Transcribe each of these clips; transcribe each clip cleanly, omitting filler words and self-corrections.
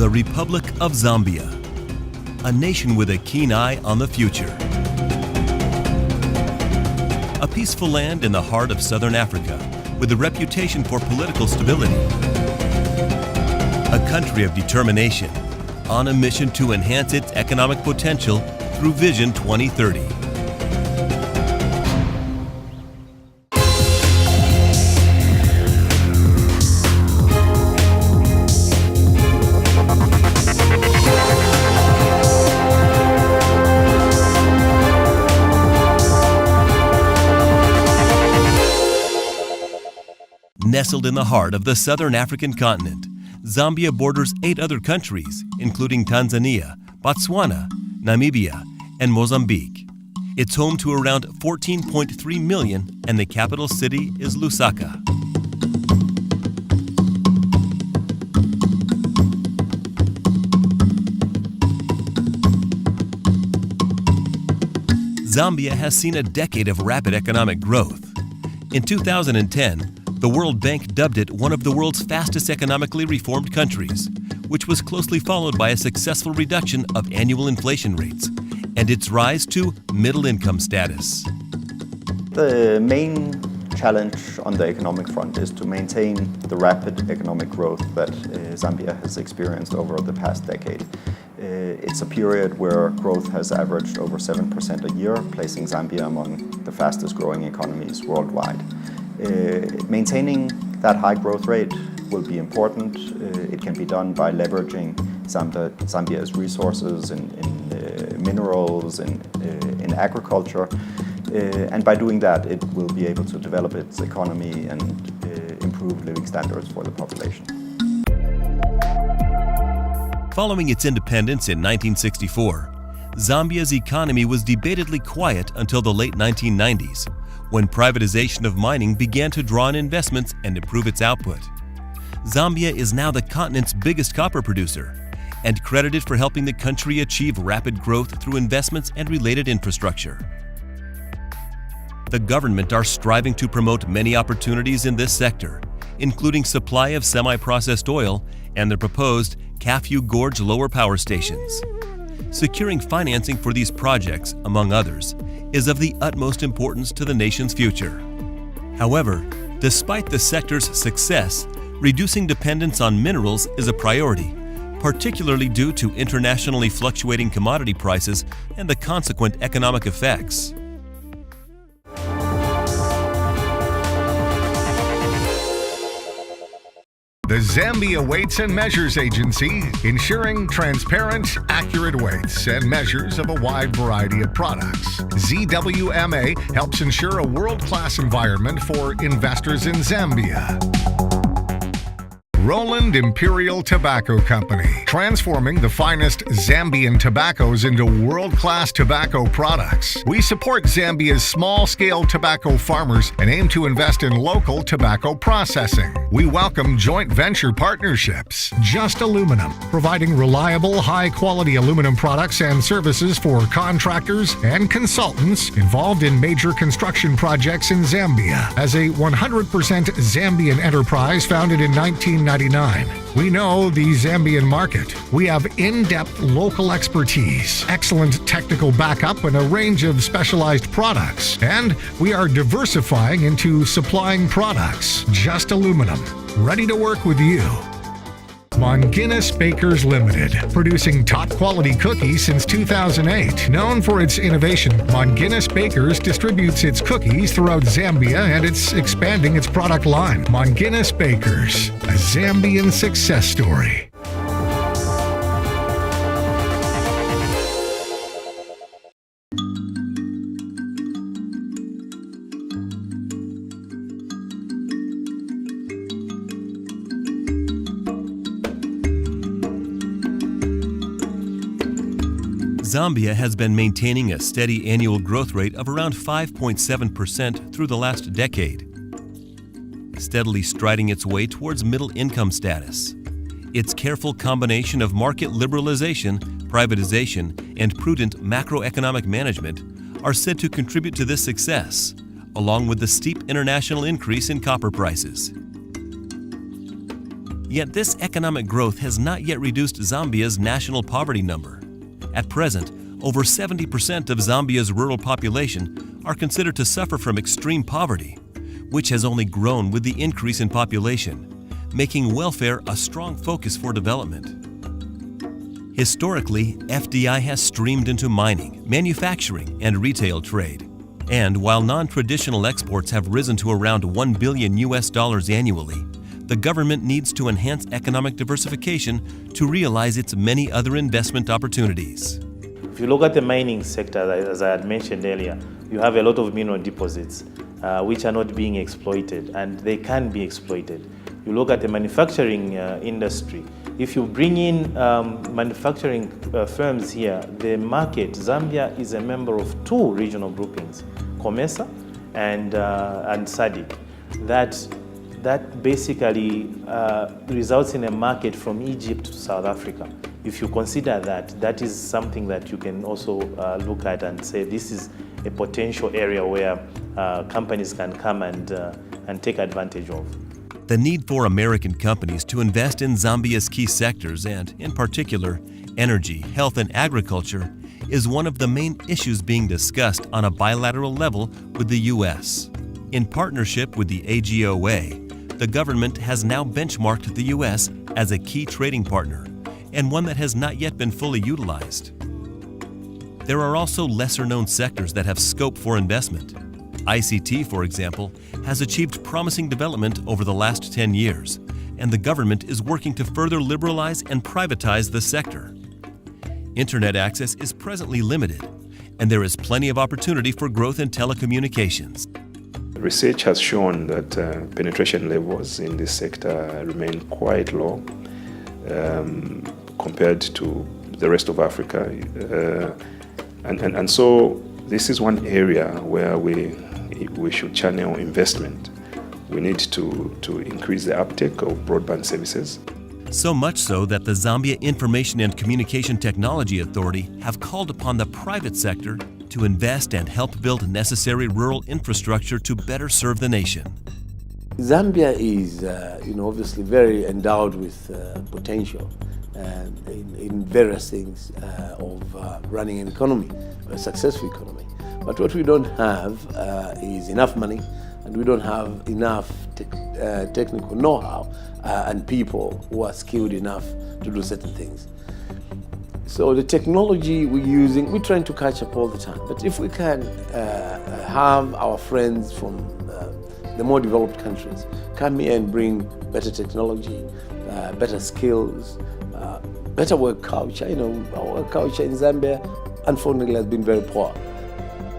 The Republic of Zambia, a nation with a keen eye on the future. A peaceful land in the heart of southern Africa with a reputation for political stability. A country of determination on a mission to enhance its economic potential through Vision 2030. Nestled in the heart of the southern African continent, Zambia borders 8 other countries, including Tanzania, Botswana, Namibia, and Mozambique. It's home to around 14.3 million, and the capital city is Lusaka. Zambia has seen a decade of rapid economic growth. In 2010, the World Bank dubbed it one of the world's fastest economically reformed countries, which was closely followed by a successful reduction of annual inflation rates and its rise to middle-income status. The main challenge on the economic front is to maintain the rapid economic growth that Zambia has experienced over the past decade. It's a period where growth has averaged over 7% a year, placing Zambia among the fastest growing economies worldwide. Maintaining that high growth rate will be important. It can be done by leveraging Zambia's resources in minerals, in agriculture, and by doing that it will be able to develop its economy and improve living standards for the population. Following its independence in 1964, Zambia's economy was debatedly quiet until the late 1990s, when privatization of mining began to draw in investments and improve its output. Zambia is now the continent's biggest copper producer and credited for helping the country achieve rapid growth through investments and related infrastructure. The government are striving to promote many opportunities in this sector, including supply of semi-processed oil and the proposed Kafue Gorge lower power stations. Securing financing for these projects, among others, is of the utmost importance to the nation's future. However, despite the sector's success, reducing dependence on minerals is a priority, particularly due to internationally fluctuating commodity prices and the consequent economic effects. The Zambia Weights and Measures Agency, ensuring transparent, accurate weights and measures of a wide variety of products. ZWMA helps ensure a world-class environment for investors in Zambia. Roland Imperial Tobacco Company, transforming the finest Zambian tobaccos into world-class tobacco products. We support Zambia's small-scale tobacco farmers and aim to invest in local tobacco processing. We welcome joint venture partnerships. Just Aluminum, providing reliable, high-quality aluminum products and services for contractors and consultants involved in major construction projects in Zambia. As a 100% Zambian enterprise founded in 1999, we know the Zambian market. We have in-depth local expertise, excellent technical backup, and a range of specialized products. And we are diversifying into supplying products. Just Aluminum, ready to work with you. Guinness Bakers Limited, producing top-quality cookies since 2008. Known for its innovation, Guinness Bakers distributes its cookies throughout Zambia and it's expanding its product line. Guinness Bakers, a Zambian success story. Zambia has been maintaining a steady annual growth rate of around 5.7% through the last decade, steadily striding its way towards middle-income status. Its careful combination of market liberalization, privatization, and prudent macroeconomic management are said to contribute to this success, along with the steep international increase in copper prices. Yet this economic growth has not yet reduced Zambia's national poverty number. At present, over 70% of Zambia's rural population are considered to suffer from extreme poverty, which has only grown with the increase in population, making welfare a strong focus for development. Historically, FDI has streamed into mining, manufacturing, and retail trade. And while non-traditional exports have risen to around $1 billion annually, the government needs to enhance economic diversification to realize its many other investment opportunities. If you look at the mining sector, as I had mentioned earlier, you have a lot of mineral deposits which are not being exploited, and they can be exploited. You look at the manufacturing industry. If you bring in manufacturing firms here, the market, Zambia is a member of 2 regional groupings, COMESA and SADC. That basically results in a market from Egypt to South Africa. If you consider that, that is something that you can also look at and say this is a potential area where companies can come and take advantage of. The need for American companies to invest in Zambia's key sectors and, in particular, energy, health, and agriculture is one of the main issues being discussed on a bilateral level with the U.S. In partnership with the AGOA, the government has now benchmarked the U.S. as a key trading partner and one that has not yet been fully utilized. There are also lesser-known sectors that have scope for investment. ICT, for example, has achieved promising development over the last 10 years, and the government is working to further liberalize and privatize the sector. Internet access is presently limited, and there is plenty of opportunity for growth in telecommunications. Research has shown that penetration levels in this sector remain quite low compared to the rest of Africa. And so this is one area where we should channel investment. We need to increase the uptake of broadband services. So much so that the Zambia Information and Communication Technology Authority have called upon the private sector to invest and help build necessary rural infrastructure to better serve the nation. Zambia is, obviously very endowed with potential in various things of running an economy, a successful economy. But what we don't have is enough money, and we don't have enough technical know-how and people who are skilled enough to do certain things. So the technology we're using, we're trying to catch up all the time. But if we can have our friends from the more developed countries come here and bring better technology, better skills, better work culture. Our work culture in Zambia, unfortunately, has been very poor.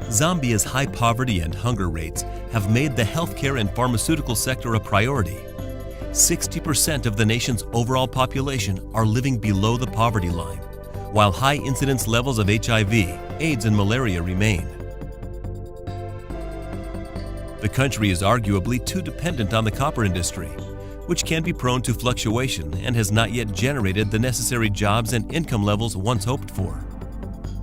Zambia's high poverty and hunger rates have made the healthcare and pharmaceutical sector a priority. 60% of the nation's overall population are living below the poverty line, while high incidence levels of HIV, AIDS, and malaria remain. The country is arguably too dependent on the copper industry, which can be prone to fluctuation and has not yet generated the necessary jobs and income levels once hoped for.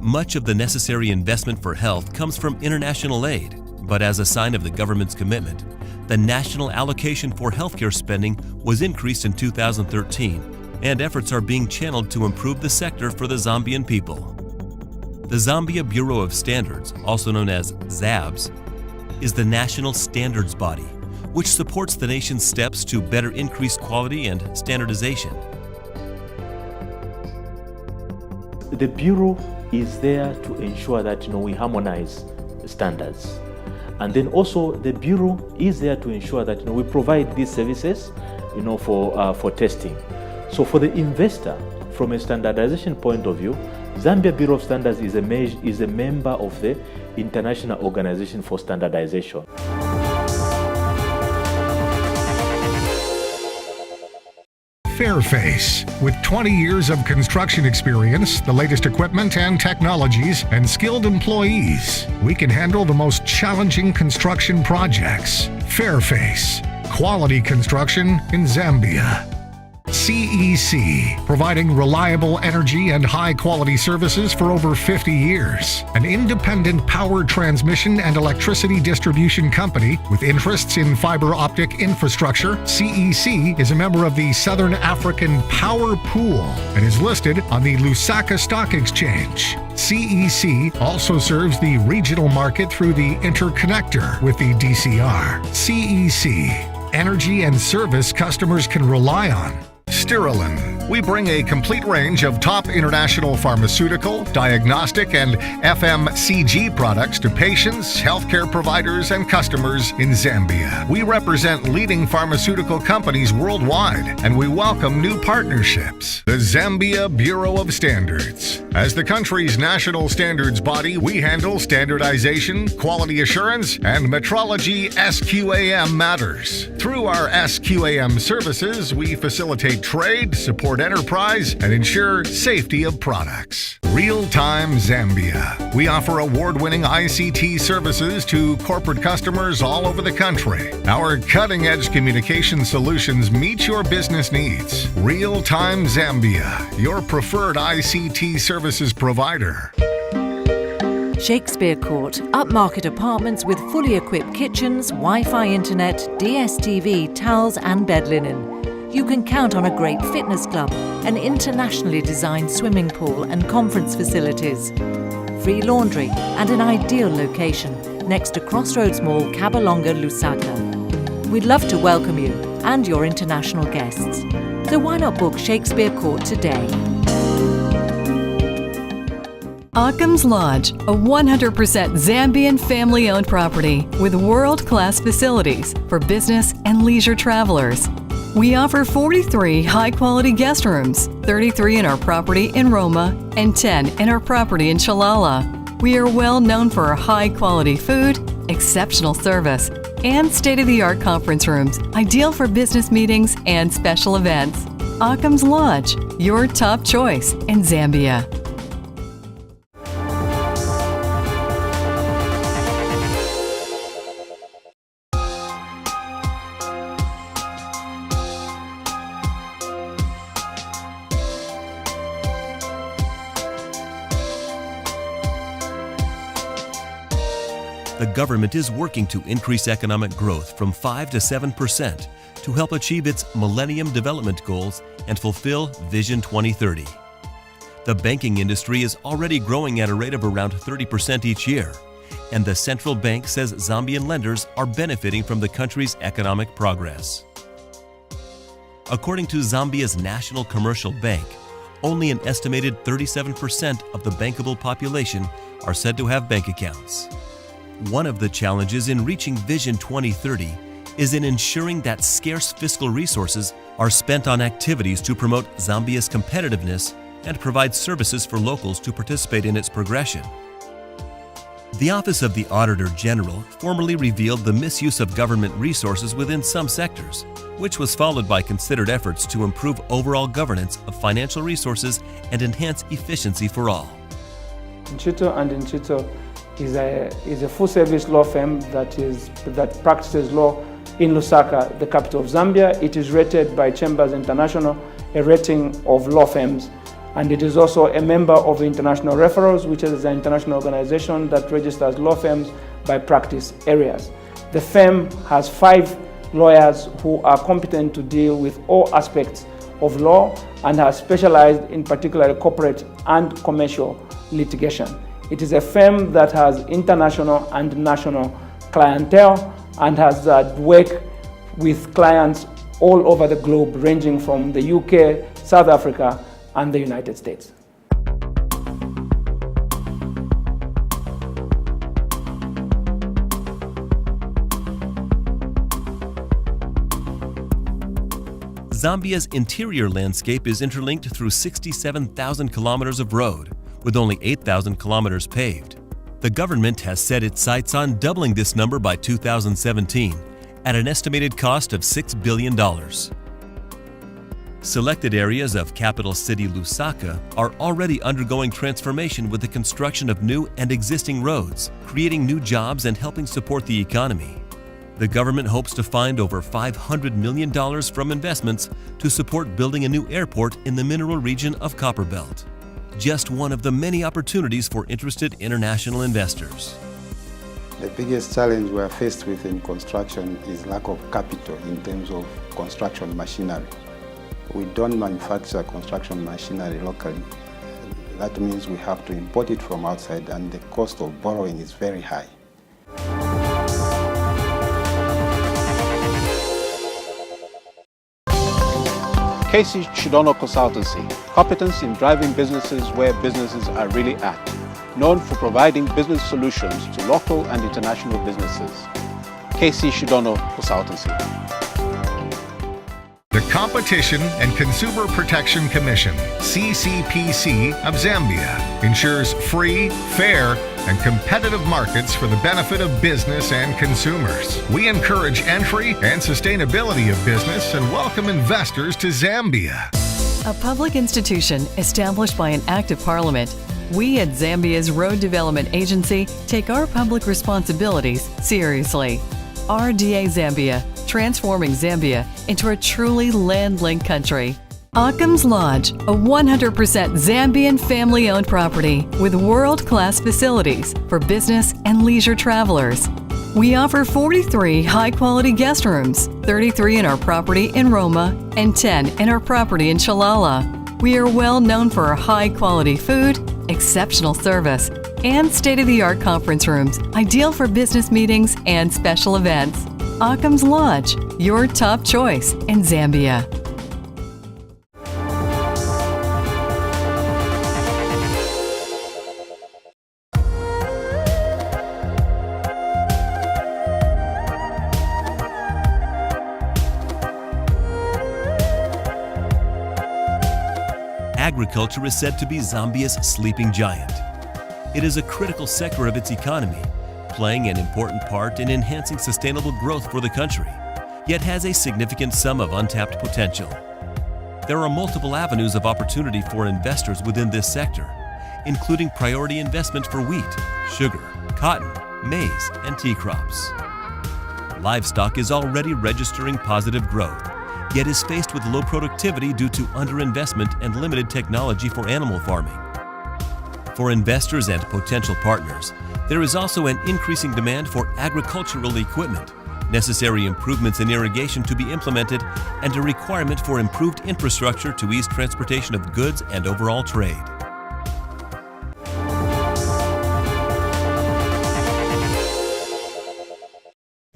Much of the necessary investment for health comes from international aid, but as a sign of the government's commitment, the national allocation for healthcare spending was increased in 2013, and efforts are being channeled to improve the sector for the Zambian people. The Zambia Bureau of Standards, also known as ZABS, is the national standards body, which supports the nation's steps to better increase quality and standardization. The Bureau is there to ensure that we harmonize standards. And then also the Bureau is there to ensure that we provide these services for testing. So for the investor, from a standardization point of view, Zambia Bureau of Standards is a member of the International Organization for Standardization. Fairface. With 20 years of construction experience, the latest equipment and technologies, and skilled employees, we can handle the most challenging construction projects. Fairface. Quality construction in Zambia. CEC, providing reliable energy and high-quality services for over 50 years. An independent power transmission and electricity distribution company with interests in fiber optic infrastructure, CEC is a member of the Southern African Power Pool and is listed on the Lusaka Stock Exchange. CEC also serves the regional market through the interconnector with the DCR. CEC, energy and service customers can rely on. Stirolin. We bring a complete range of top international pharmaceutical, diagnostic, and FMCG products to patients, healthcare providers, and customers in Zambia. We represent leading pharmaceutical companies worldwide, and we welcome new partnerships. The Zambia Bureau of Standards. As the country's national standards body, we handle standardization, quality assurance, and metrology SQAM matters. Through our SQAM services, we facilitate trade, support enterprise, and ensure safety of products. Real-Time Zambia. We offer award-winning ICT services to corporate customers all over the country. Our cutting-edge communication solutions meet your business needs. Real-Time Zambia, your preferred ICT services provider. Shakespeare Court, upmarket apartments with fully equipped kitchens, Wi-Fi internet, DSTV, towels and bed linen. You can count on a great fitness club, an internationally designed swimming pool and conference facilities, free laundry and an ideal location next to Crossroads Mall, Kabalonga, Lusaka. We'd love to welcome you and your international guests. So why not book Shakespeare Court today? Occam's Lodge, a 100% Zambian family-owned property with world-class facilities for business and leisure travelers. We offer 43 high-quality guest rooms, 33 in our property in Roma and 10 in our property in Chalala. We are well known for our high-quality food, exceptional service, and state-of-the-art conference rooms, ideal for business meetings and special events. Occam's Lodge, your top choice in Zambia. The government is working to increase economic growth from 5 to 7% to help achieve its Millennium Development Goals and fulfill Vision 2030. The banking industry is already growing at a rate of around 30% each year, and the central bank says Zambian lenders are benefiting from the country's economic progress. According to Zambia's National Commercial Bank, only an estimated 37% of the bankable population are said to have bank accounts. One of the challenges in reaching Vision 2030 is in ensuring that scarce fiscal resources are spent on activities to promote Zambia's competitiveness and provide services for locals to participate in its progression. The Office of the Auditor General formally revealed the misuse of government resources within some sectors, which was followed by considered efforts to improve overall governance of financial resources and enhance efficiency for all. Nchito & Nchito is a full-service law firm that practices law in Lusaka, the capital of Zambia. It is rated by Chambers International, a rating of law firms, and it is also a member of International Referrals, which is an international organization that registers law firms by practice areas. The firm has 5 lawyers who are competent to deal with all aspects of law and has specialized in particular corporate and commercial litigation. It is a firm that has international and national clientele and has worked with clients all over the globe, ranging from the UK, South Africa, and the United States. Zambia's interior landscape is interlinked through 67,000 kilometers of road, with only 8,000 kilometers paved. The government has set its sights on doubling this number by 2017 at an estimated cost of $6 billion. Selected areas of capital city Lusaka are already undergoing transformation with the construction of new and existing roads, creating new jobs and helping support the economy. The government hopes to find over $500 million from investments to support building a new airport in the mineral region of Copperbelt. Just one of the many opportunities for interested international investors. The biggest challenge we are faced with in construction is lack of capital in terms of construction machinery. We don't manufacture construction machinery locally. That means we have to import it from outside, and the cost of borrowing is very high. KC Shidono Consultancy, competence in driving businesses where businesses are really at. Known for providing business solutions to local and international businesses. KC Shidono Consultancy. The Competition and Consumer Protection Commission, CCPC of Zambia, ensures free, fair, and competitive markets for the benefit of business and consumers. We encourage entry and sustainability of business and welcome investors to Zambia. A public institution established by an act of parliament, we at Zambia's Road Development Agency take our public responsibilities seriously. RDA Zambia, transforming Zambia into a truly land-linked country. Occam's Lodge, a 100% Zambian family-owned property with world-class facilities for business and leisure travelers. We offer 43 high-quality guest rooms, 33 in our property in Roma and 10 in our property in Chalala. We are well known for our high-quality food, exceptional service, and state-of-the-art conference rooms, ideal for business meetings and special events. Occam's Lodge, your top choice in Zambia. Agriculture is said to be Zambia's sleeping giant. It is a critical sector of its economy, playing an important part in enhancing sustainable growth for the country, yet has a significant sum of untapped potential. There are multiple avenues of opportunity for investors within this sector, including priority investment for wheat, sugar, cotton, maize, and tea crops. Livestock is already registering positive growth, yet is faced with low productivity due to underinvestment and limited technology for animal farming. For investors and potential partners, there is also an increasing demand for agricultural equipment, necessary improvements in irrigation to be implemented, and a requirement for improved infrastructure to ease transportation of goods and overall trade.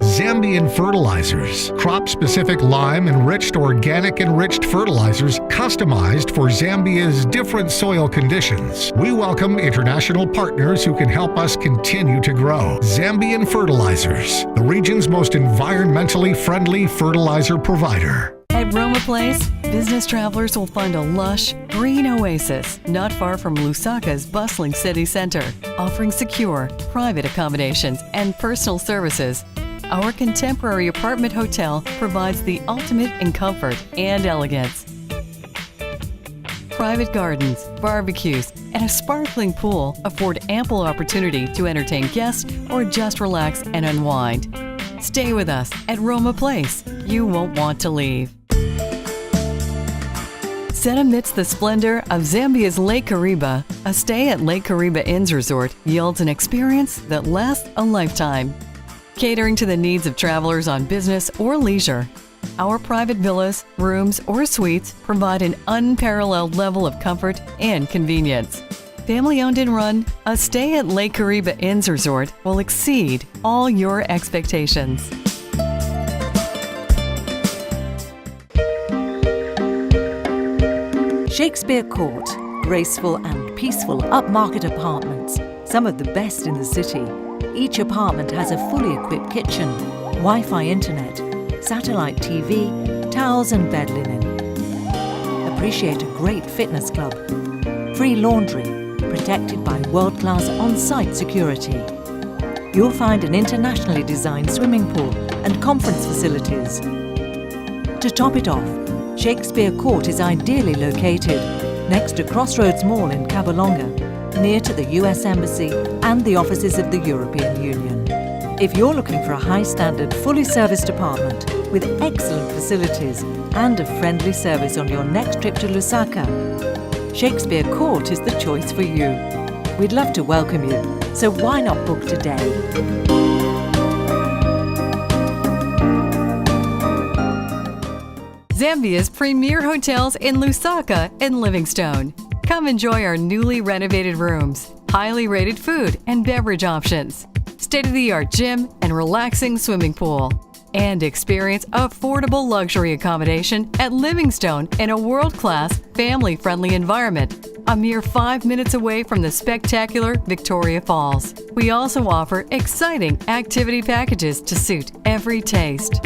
Zambian fertilizers, crop-specific lime-enriched organic enriched fertilizers customized for Zambia's different soil conditions. We welcome international partners who can help us continue to grow. Zambian Fertilizers, the region's most environmentally friendly fertilizer provider. At Roma Place, business travelers will find a lush, green oasis not far from Lusaka's bustling city center, offering secure, private accommodations and personal services. Our contemporary apartment hotel provides the ultimate in comfort and elegance. Private gardens, barbecues, and a sparkling pool afford ample opportunity to entertain guests or just relax and unwind. Stay with us at Roma Place. You won't want to leave. Set amidst the splendor of Zambia's Lake Kariba, a stay at Lake Kariba Inn's Resort yields an experience that lasts a lifetime. Catering to the needs of travelers on business or leisure, our private villas, rooms, or suites provide an unparalleled level of comfort and convenience. Family-owned and run, a stay at Lake Kariba Inn's Resort will exceed all your expectations. Shakespeare Court, graceful and peaceful upmarket apartments, some of the best in the city. Each apartment has a fully equipped kitchen, Wi-Fi internet, satellite TV, towels and bed linen. Appreciate a great fitness club, free laundry, protected by world-class on-site security. You'll find an internationally designed swimming pool and conference facilities. To top it off, Shakespeare Court is ideally located next to Crossroads Mall in Kabalonga, near to the US Embassy and the offices of the European Union. If you're looking for a high-standard, fully serviced apartment with excellent facilities and a friendly service on your next trip to Lusaka, Shakespeare Court is the choice for you. We'd love to welcome you, so why not book today? Zambia's premier hotels in Lusaka and Livingstone. Come enjoy our newly renovated rooms, highly rated food and beverage options, state-of-the-art gym and relaxing swimming pool, and experience affordable luxury accommodation at Livingstone in a world-class, family-friendly environment, a mere 5 minutes away from the spectacular Victoria Falls. We also offer exciting activity packages to suit every taste.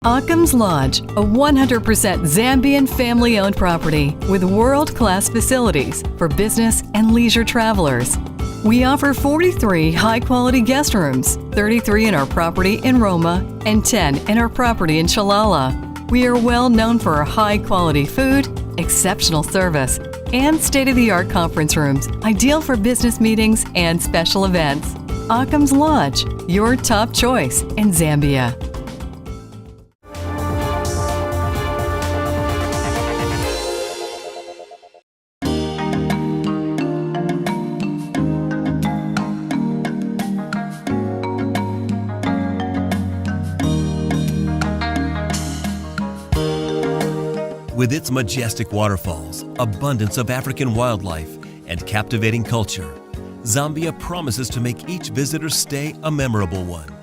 Occam's Lodge, a 100% Zambian family-owned property with world-class facilities for business and leisure travelers. We offer 43 high-quality guest rooms, 33 in our property in Roma and 10 in our property in Chalala. We are well known for our high-quality food, exceptional service, and state-of-the-art conference rooms, ideal for business meetings and special events. Occam's Lodge, your top choice in Zambia. With its majestic waterfalls, abundance of African wildlife, and captivating culture, Zambia promises to make each visitor's stay a memorable one.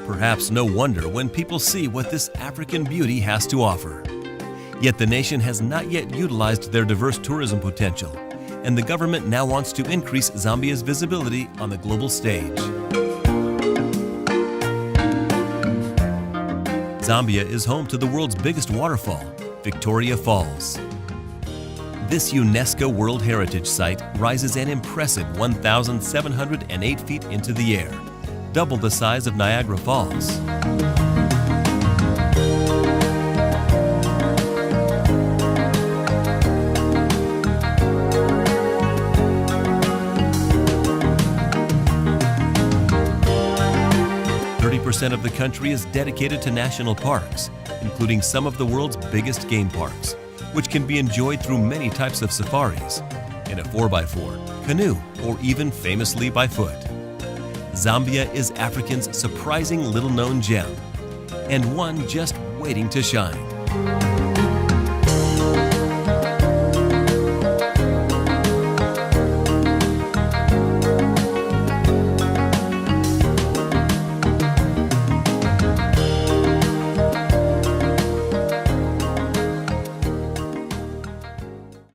Perhaps no wonder when people see what this African beauty has to offer. Yet the nation has not yet utilized their diverse tourism potential, and the government now wants to increase Zambia's visibility on the global stage. Zambia is home to the world's biggest waterfall, Victoria Falls. This UNESCO World Heritage Site rises an impressive 1,708 feet into the air, double the size of Niagara Falls. % of the country is dedicated to national parks, including some of the world's biggest game parks, which can be enjoyed through many types of safaris, in a 4x4, canoe, or even famously by foot. Zambia is Africa's surprising little-known gem, and one just waiting to shine.